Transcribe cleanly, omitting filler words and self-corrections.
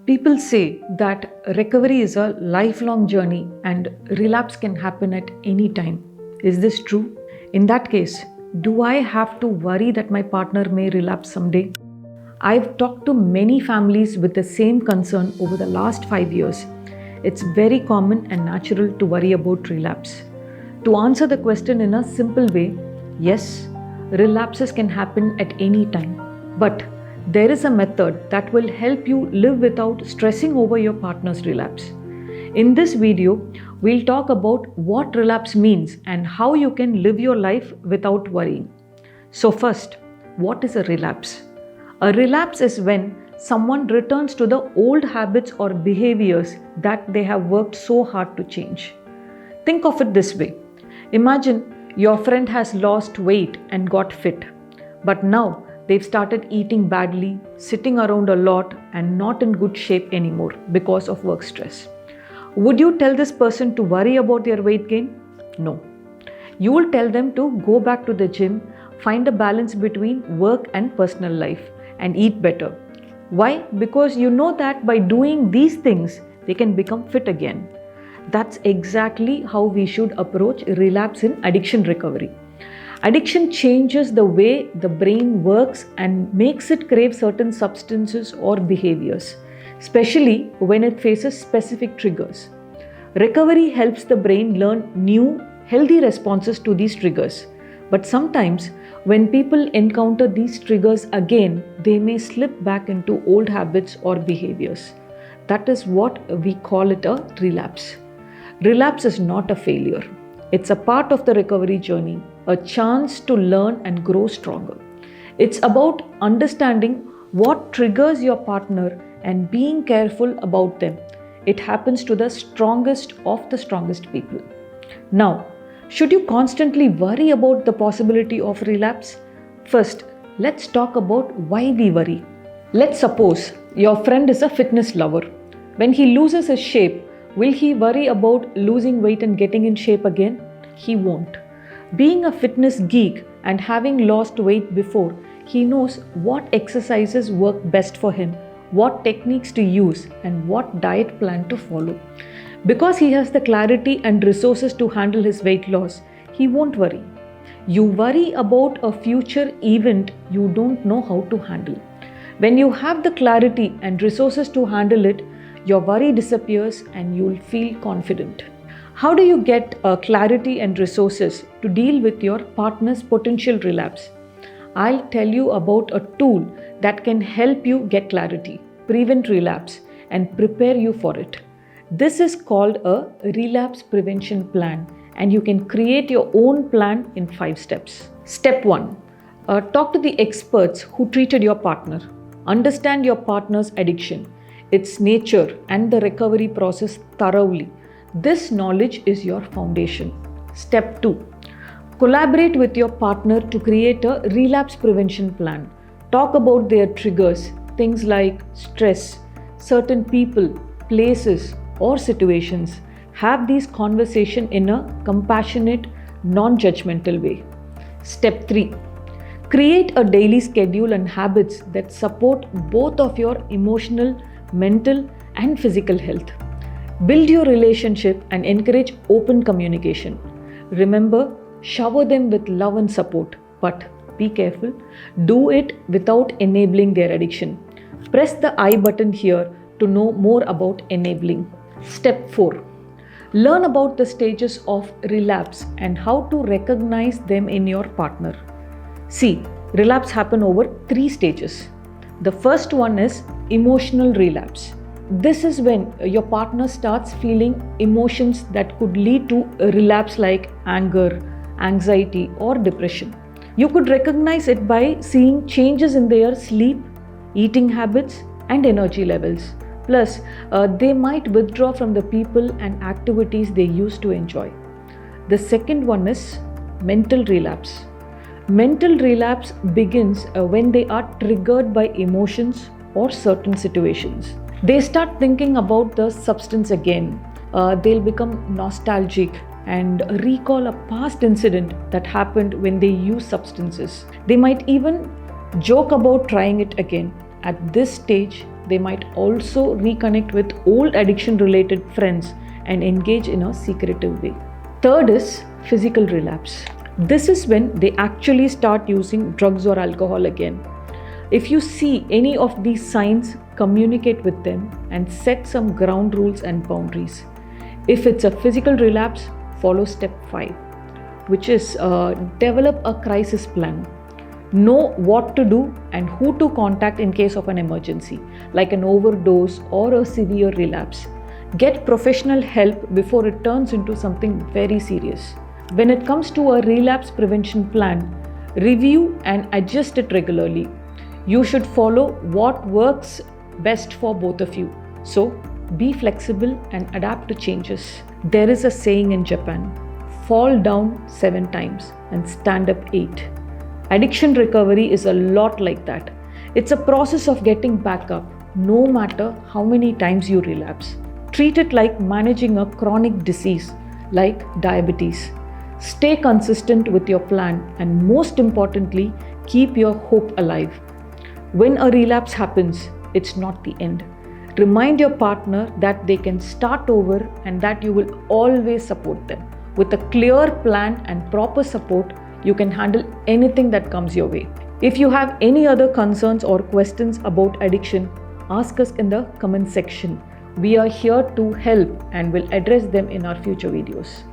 People say that recovery is a lifelong journey and relapse can happen at any time. Is this true? In that case, do I have to worry that my partner may relapse someday? I've talked to many families with the same concern over the last 5 years. It's very common and natural to worry about relapse. To answer the question in a simple way, yes, relapses can happen at any time. But there is a method that will help you live without stressing over your partner's relapse. In this video, we'll talk about what relapse means and how you can live your life without worrying. So first, what is a relapse? A relapse is when someone returns to the old habits or behaviors that they have worked so hard to change. Think of it this way. Imagine your friend has lost weight and got fit, but now they've started eating badly, sitting around a lot, and not in good shape anymore because of work stress. Would you tell this person to worry about their weight gain? No. You will tell them to go back to the gym, find a balance between work and personal life, and eat better. Why? Because you know that by doing these things, they can become fit again. That's exactly how we should approach relapse in addiction recovery. Addiction changes the way the brain works and makes it crave certain substances or behaviors, especially when it faces specific triggers. Recovery helps the brain learn new, healthy responses to these triggers. But sometimes, when people encounter these triggers again, they may slip back into old habits or behaviors. That is what we call it a relapse. Relapse is not a failure. It's a part of the recovery journey, a chance to learn and grow stronger. It's about understanding what triggers your partner and being careful about them. It happens to the strongest of the strongest people. Now, should you constantly worry about the possibility of relapse? First, let's talk about why we worry. Let's suppose your friend is a fitness lover. When he loses his shape, will he worry about losing weight and getting in shape again? He won't. Being a fitness geek and having lost weight before, he knows what exercises work best for him, what techniques to use, and what diet plan to follow. Because he has the clarity and resources to handle his weight loss, he won't worry. You worry about a future event you don't know how to handle. When you have the clarity and resources to handle it, your worry disappears and you'll feel confident. How do you get clarity and resources to deal with your partner's potential relapse? I'll tell you about a tool that can help you get clarity, prevent relapse, and prepare you for it. This is called a relapse prevention plan, and you can create your own plan in 5 steps. Step 1. Talk to the experts who treated your partner. Understand your partner's addiction, its nature, and the recovery process thoroughly. This knowledge is your foundation. Step 2. Collaborate with your partner to create a relapse prevention plan. Talk about their triggers, things like stress, certain people, places, or situations. Have these conversations in a compassionate, non-judgmental way. Step 3. Create a daily schedule and habits that support both of your emotional, mental, and physical health. Build your relationship and encourage open communication. Remember, shower them with love and support, but be careful, do it without enabling their addiction. Press the I button here to know more about enabling. Step 4. Learn about the stages of relapse and how to recognize them in your partner. See, relapse happen over 3 stages. The first one is emotional relapse. This is when your partner starts feeling emotions that could lead to a relapse like anger, anxiety, or depression. You could recognize it by seeing changes in their sleep, eating habits, and energy levels. Plus, they might withdraw from the people and activities they used to enjoy. The second one is mental relapse. Mental relapse begins when they are triggered by emotions or certain situations. They start thinking about the substance again. They'll become nostalgic and recall a past incident that happened when they use substances. They might even joke about trying it again. At this stage, they might also reconnect with old addiction related friends and engage in a secretive way. Third is physical relapse. This is when they actually start using drugs or alcohol again. If you see any of these signs, communicate with them and set some ground rules and boundaries. If it's a physical relapse, follow step 5, which is develop a crisis plan. Know what to do and who to contact in case of an emergency, like an overdose or a severe relapse. Get professional help before it turns into something very serious. When it comes to a relapse prevention plan, review and adjust it regularly. You should follow what works best for both of you. So, be flexible and adapt to changes. There is a saying in Japan, fall down 7 times and stand up 8. Addiction recovery is a lot like that. It's a process of getting back up, no matter how many times you relapse. Treat it like managing a chronic disease like diabetes. Stay consistent with your plan and most importantly, keep your hope alive. When a relapse happens, it's not the end. Remind your partner that they can start over and that you will always support them. With a clear plan and proper support, you can handle anything that comes your way. If you have any other concerns or questions about addiction, ask us in the comment section. We are here to help and will address them in our future videos.